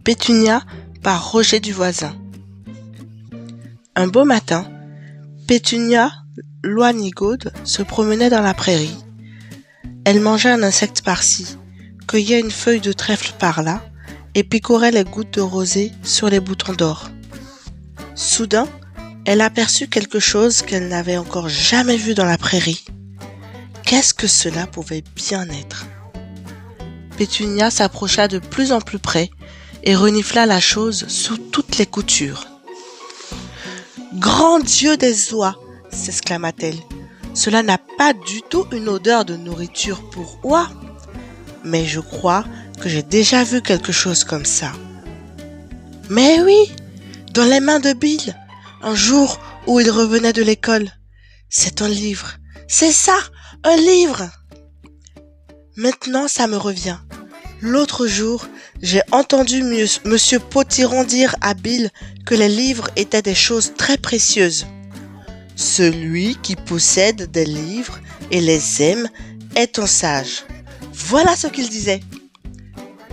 Pétunia par Roger Duvoisin. Un beau matin, Pétunia Loignigaude se promenait dans la prairie. Elle mangeait un insecte par-ci, cueillait une feuille de trèfle par-là et picorait les gouttes de rosée sur les boutons d'or. Soudain, elle aperçut quelque chose qu'elle n'avait encore jamais vu dans la prairie. Qu'est-ce que cela pouvait bien être? Pétunia s'approcha de plus en plus près et renifla la chose sous toutes les coutures. « Grand Dieu des oies !» s'exclama-t-elle. « Cela n'a pas du tout une odeur de nourriture pour oies, mais je crois que j'ai déjà vu quelque chose comme ça. » « Mais oui, dans les mains de Bill, un jour où il revenait de l'école. C'est un livre, c'est ça, un livre !» Maintenant, ça me revient. L'autre jour, j'ai entendu Monsieur Potiron dire à Bill que les livres étaient des choses très précieuses. Celui qui possède des livres et les aime est un sage. Voilà ce qu'il disait.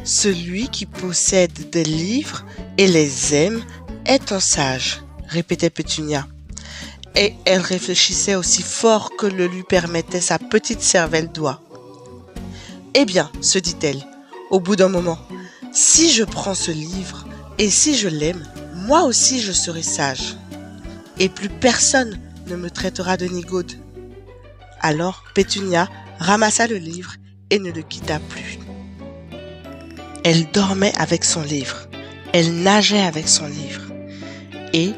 Celui qui possède des livres et les aime est un sage, répétait Pétunia. Et elle réfléchissait aussi fort que le lui permettait sa petite cervelle d'oie. Eh bien, se dit-elle, au bout d'un moment, si je prends ce livre et si je l'aime, moi aussi je serai sage. Et plus personne ne me traitera de nigaude. Alors Pétunia ramassa le livre et ne le quitta plus. Elle dormait avec son livre, elle nageait avec son livre. Et,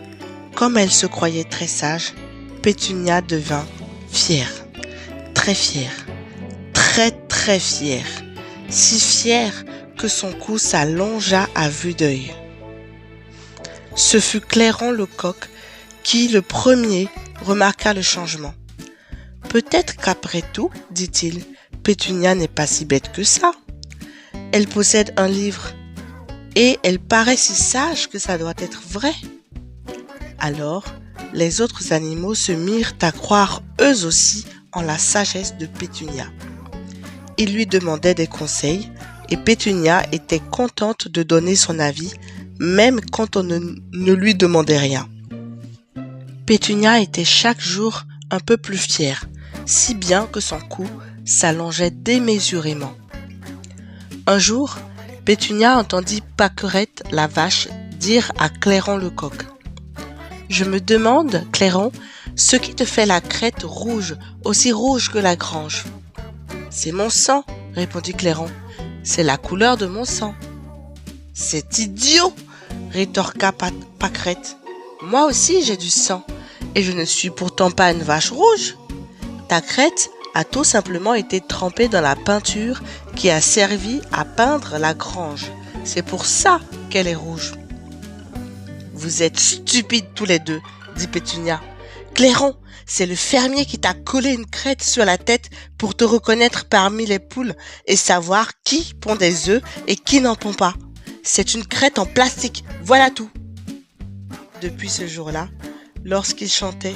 comme elle se croyait très sage, Pétunia devint fière, très fière. Très fière, si fière que son cou s'allongea à vue d'œil. Ce fut Clairon le coq qui, le premier, remarqua le changement. « Peut-être qu'après tout, dit-il, Pétunia n'est pas si bête que ça. Elle possède un livre et elle paraît si sage que ça doit être vrai. » Alors, les autres animaux se mirent à croire eux aussi en la sagesse de Pétunia. Ils lui demandaient des conseils et Pétunia était contente de donner son avis, même quand on ne lui demandait rien. Pétunia était chaque jour un peu plus fière, si bien que son cou s'allongeait démesurément. Un jour, Pétunia entendit Pâquerette la vache dire à Clairon le coq. « Je me demande, Clairon, ce qui te fait la crête rouge, aussi rouge que la grange. » « C'est mon sang, répondit Clairon. C'est la couleur de mon sang. »« C'est idiot, rétorqua Pâquerette. Moi aussi j'ai du sang, et je ne suis pourtant pas une vache rouge. Ta crête a tout simplement été trempée dans la peinture qui a servi à peindre la grange. C'est pour ça qu'elle est rouge. »« Vous êtes stupides tous les deux, dit Pétunia. Clairon, c'est le fermier qui t'a collé une crête sur la tête pour te reconnaître parmi les poules et savoir qui pond des œufs et qui n'en pond pas. C'est une crête en plastique, voilà tout. » Depuis ce jour-là, lorsqu'il chantait,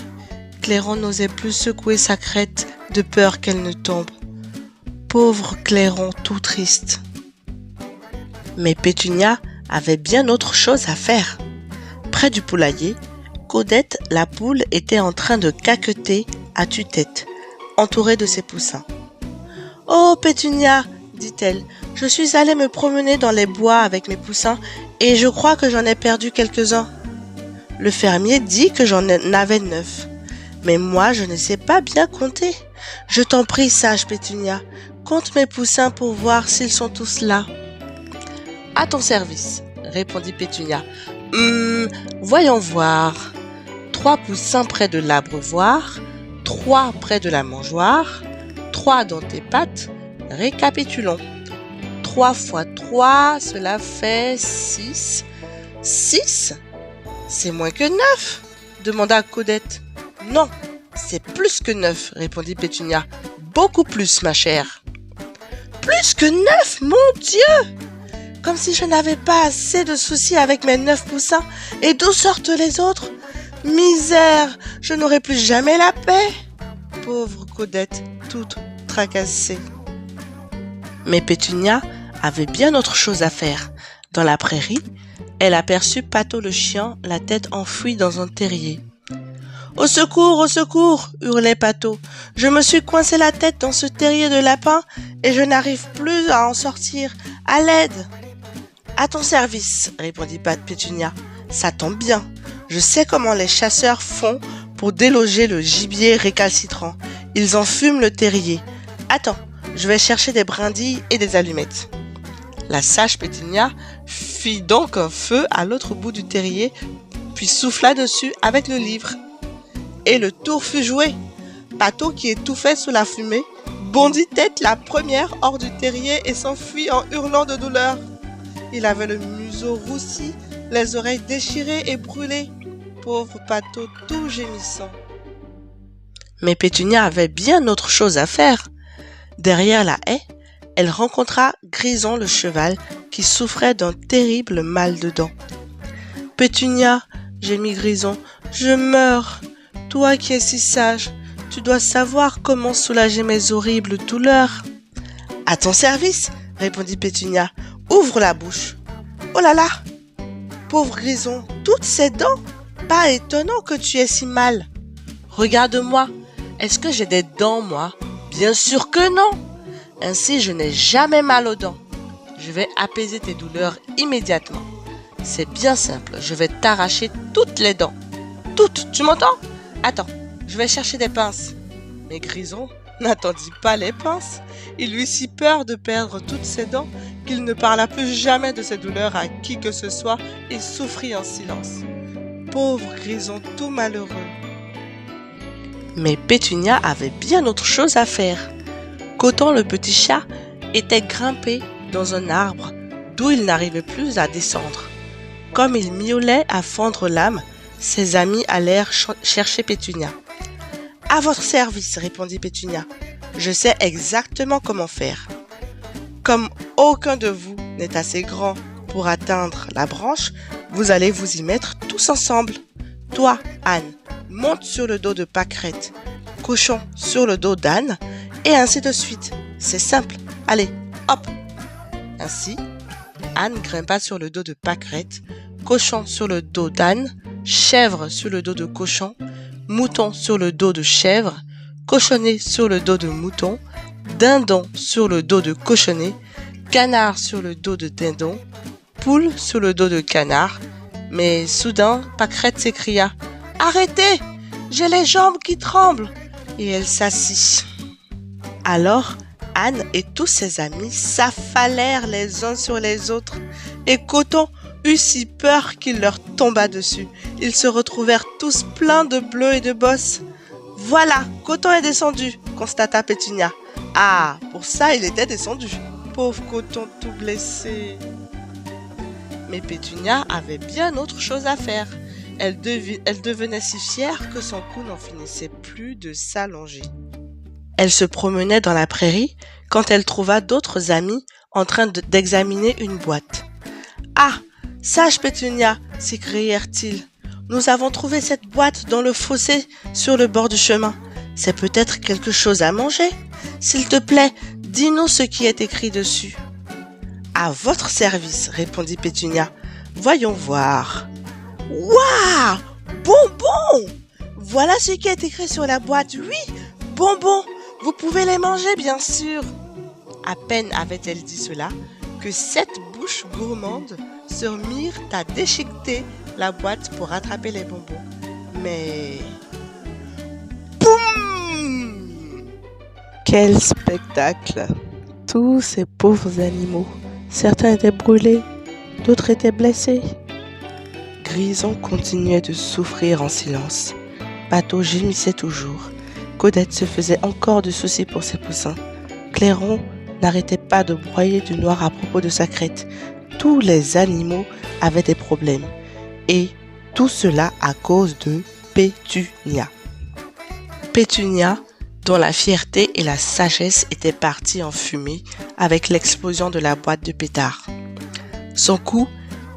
Clairon n'osait plus secouer sa crête de peur qu'elle ne tombe. Pauvre Clairon tout triste. Mais Pétunia avait bien autre chose à faire. Près du poulailler, Codette, la poule, était en train de caqueter à tue-tête, entourée de ses poussins. « Oh, Pétunia, dit-elle, je suis allée me promener dans les bois avec mes poussins et je crois que j'en ai perdu quelques-uns. Le fermier dit que j'en avais 9, mais moi je ne sais pas bien compter. Je t'en prie, sage Pétunia, compte mes poussins pour voir s'ils sont tous là. »« À ton service, répondit Pétunia. Voyons voir. 3 poussins près de l'abreuvoir, 3 près de la mangeoire, 3 dans tes pattes. Récapitulons. 3 fois 3, cela fait 6. 6 ? C'est moins que 9 ? Demanda Codette. Non, c'est plus que 9, répondit Pétunia. Beaucoup plus, ma chère. Plus que 9, mon Dieu ! Comme si je n'avais pas assez de soucis avec mes 9 poussins. Et d'où sortent les autres ? Misère, je n'aurai plus jamais la paix. Pauvre Codette, toute tracassée. Mais Pétunia avait bien autre chose à faire. Dans la prairie, elle aperçut Pato le chien, la tête enfouie dans un terrier. « Au secours !» hurlait Pato. « Je me suis coincé la tête dans ce terrier de lapin et je n'arrive plus à en sortir. À l'aide !»« À ton service !» répondit Pétunia. « Ça tombe bien. Je sais comment les chasseurs font pour déloger le gibier récalcitrant. Ils enfument le terrier. Attends, je vais chercher des brindilles et des allumettes. » La sage Pétunia fit donc un feu à l'autre bout du terrier, puis souffla dessus avec le livre. Et le tour fut joué. Pato, qui étouffait sous la fumée, bondit tête la première hors du terrier et s'enfuit en hurlant de douleur. Il avait le museau roussi, les oreilles déchirées et brûlées. Pauvre Pato, tout gémissant. Mais Pétunia avait bien autre chose à faire. Derrière la haie, elle rencontra Grison le cheval qui souffrait d'un terrible mal de dents. « Pétunia, gémit Grison, je meurs. Toi qui es si sage, tu dois savoir comment soulager mes horribles douleurs. »« À ton service, répondit Pétunia. Ouvre la bouche. »« Oh là là, pauvre Grison, toutes ces dents. Pas étonnant que tu aies si mal. Regarde-moi, est-ce que j'ai des dents, moi? Bien sûr que non. Ainsi, je n'ai jamais mal aux dents. Je vais apaiser tes douleurs immédiatement. C'est bien simple, je vais t'arracher toutes les dents. Toutes, tu m'entends? Attends, je vais chercher des pinces. » Mais Grison n'attendit pas les pinces. Il eut si peur de perdre toutes ses dents qu'il ne parla plus jamais de ses douleurs à qui que ce soit et souffrit en silence. Pauvre Grison tout malheureux. Mais Pétunia avait bien autre chose à faire. Coton le petit chat était grimpé dans un arbre d'où il n'arrivait plus à descendre. Comme il miaulait à fendre l'âme, ses amis allèrent chercher Pétunia. « À votre service, répondit Pétunia. Je sais exactement comment faire. Comme aucun de vous n'est assez grand pour atteindre la branche, vous allez vous y mettre tous ensemble. Toi, Anne, monte sur le dos de Pâquerette, Cochon sur le dos d'Anne, et ainsi de suite. C'est simple. Allez, hop !» Ainsi, Anne grimpa sur le dos de Pâquerette, Cochon sur le dos d'Anne, Chèvre sur le dos de Cochon, Mouton sur le dos de Chèvre, Cochonnet sur le dos de Mouton, Dindon sur le dos de Cochonnet, Canard sur le dos de Dindon, Poule sur le dos de Canard. Mais soudain, Pâquerette s'écria « Arrêtez! J'ai les jambes qui tremblent !» Et elle s'assit. Alors, Anne et tous ses amis s'affalèrent les uns sur les autres, et Coton eut si peur qu'il leur tomba dessus. Ils se retrouvèrent tous pleins de bleus et de bosses. « Voilà, Coton est descendu !» constata Pétunia. « Ah, pour ça il était descendu. Pauvre Coton tout blessé !» Mais Pétunia avait bien autre chose à faire. Elle devenait si fière que son cou n'en finissait plus de s'allonger. Elle se promenait dans la prairie quand elle trouva d'autres amis en train d'examiner une boîte. « Ah, sage Pétunia !» s'écrièrent-ils. « Nous avons trouvé cette boîte dans le fossé sur le bord du chemin. C'est peut-être quelque chose à manger. S'il te plaît, dis-nous ce qui est écrit dessus. »« À votre service, répondit Pétunia. Voyons voir. »« Waouh! Bonbons! Voilà ce qui est écrit sur la boîte. Oui, bonbons! Vous pouvez les manger, bien sûr. » À peine avait-elle dit cela que 7 bouches gourmandes se mirent à déchiqueter la boîte pour attraper les bonbons. Mais... boum! Quel spectacle! Tous ces pauvres animaux. Certains étaient brûlés, d'autres étaient blessés. Grison continuait de souffrir en silence. Pato gémissait toujours. Codette se faisait encore de soucis pour ses poussins. Clairon n'arrêtait pas de broyer du noir à propos de sa crête. Tous les animaux avaient des problèmes. Et tout cela à cause de Pétunia. Pétunia, dont la fierté et la sagesse étaient parties en fumée avec l'explosion de la boîte de pétards. Son cou,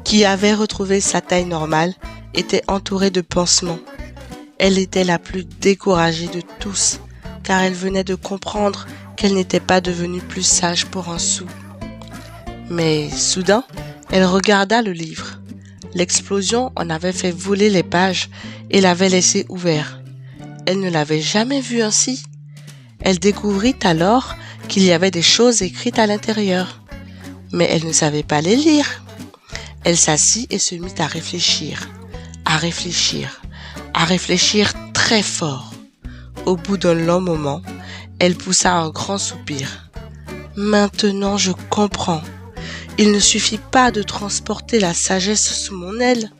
qui avait retrouvé sa taille normale, était entouré de pansements. Elle était la plus découragée de tous, car elle venait de comprendre qu'elle n'était pas devenue plus sage pour un sou. Mais soudain, Elle regarda le livre. L'explosion en avait fait voler les pages et l'avait laissé ouvert. Elle ne l'avait jamais vu ainsi. Elle découvrit alors qu'il y avait des choses écrites à l'intérieur, mais elle ne savait pas les lire. Elle s'assit et se mit à réfléchir, à réfléchir, à réfléchir très fort. Au bout d'un long moment, elle poussa un grand soupir. Maintenant je comprends. Il ne suffit pas de transporter la sagesse sous mon aile.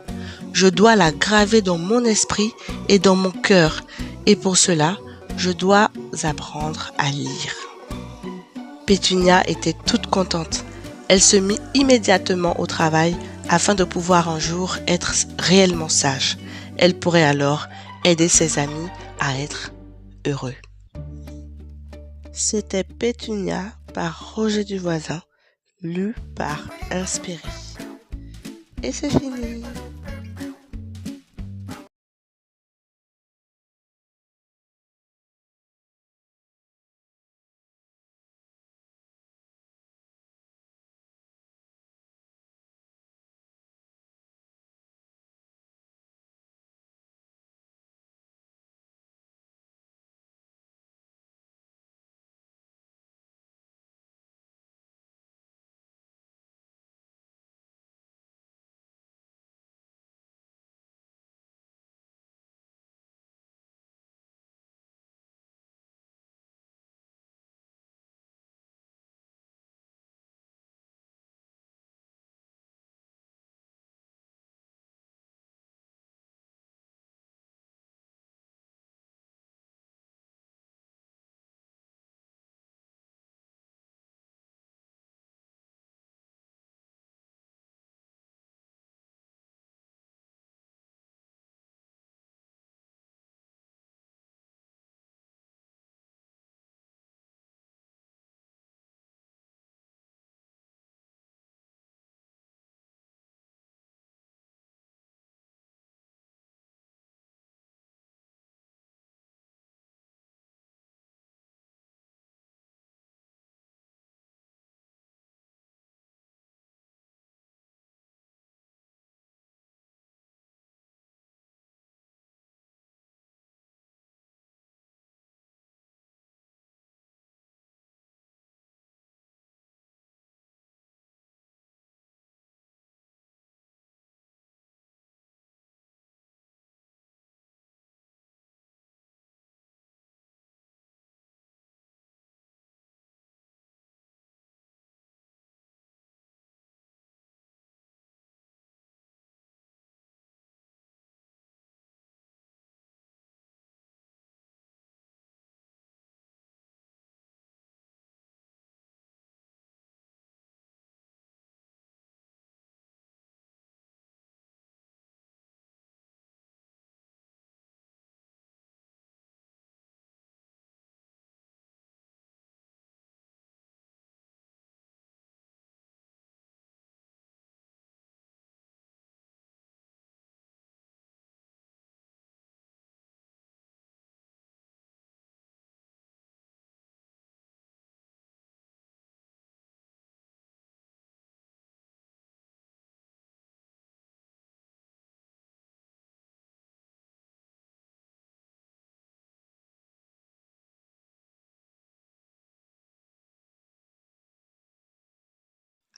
Je dois la graver dans mon esprit et dans mon cœur. Et pour cela, je dois apprendre à lire. Pétunia était toute contente. Elle se mit immédiatement au travail afin de pouvoir un jour être réellement sage. Elle pourrait alors aider ses amis à être heureux. C'était Pétunia par Roger Duvoisin, lu par Inspiré. Et c'est fini.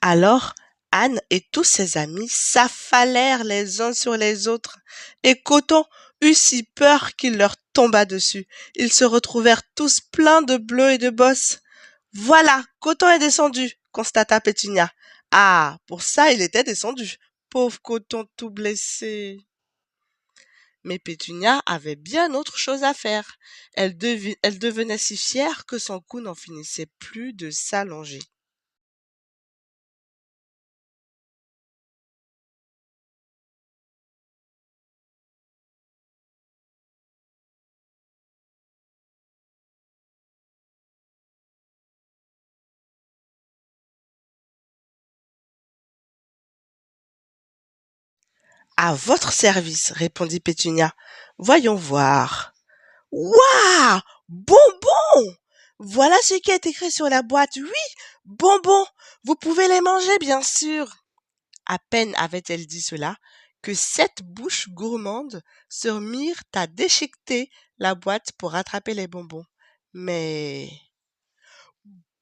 Alors, Anne et tous ses amis s'affalèrent les uns sur les autres, et Coton eut si peur qu'il leur tomba dessus. Ils se retrouvèrent tous pleins de bleus et de bosses. Voilà, Coton est descendu, constata Pétunia. Ah, pour ça il était descendu. Pauvre Coton tout blessé. Mais Pétunia avait bien autre chose à faire. Elle devenait si fière que son cou n'en finissait plus de s'allonger. À votre service, répondit Pétunia. Voyons voir. Ouah! Bonbons! Voilà ce qui est écrit sur la boîte. Oui, bonbons. Vous pouvez les manger, bien sûr. À peine avait-elle dit cela que 7 bouches gourmandes se mirent à déchiqueter la boîte pour rattraper les bonbons. Mais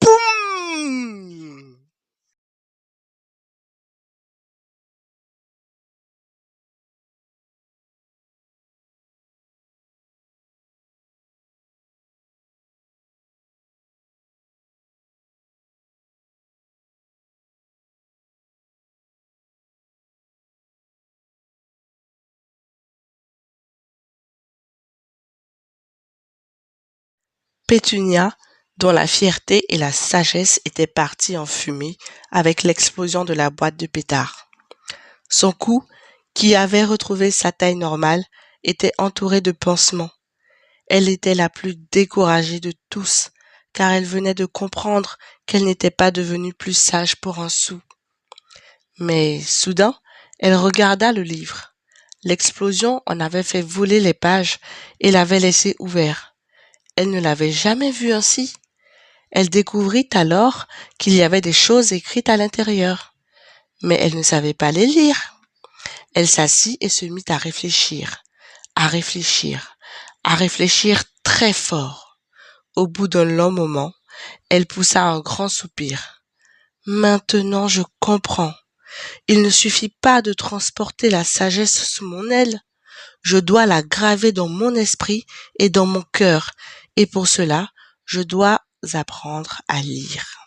boum! Pétunia, dont la fierté et la sagesse étaient parties en fumée avec l'explosion de la boîte de pétards. Son cou, qui avait retrouvé sa taille normale, était entouré de pansements. Elle était la plus découragée de tous, car elle venait de comprendre qu'elle n'était pas devenue plus sage pour un sou. Mais soudain, elle regarda le livre. L'explosion en avait fait voler les pages et l'avait laissé ouvert. Elle ne l'avait jamais vu ainsi. Elle découvrit alors qu'il y avait des choses écrites à l'intérieur, mais elle ne savait pas les lire. Elle s'assit et se mit à réfléchir, à réfléchir, à réfléchir très fort. Au bout d'un long moment, elle poussa un grand soupir. Maintenant je comprends. Il ne suffit pas de transporter la sagesse sous mon aile. Je dois la graver dans mon esprit et dans mon cœur. Et pour cela, je dois apprendre à lire.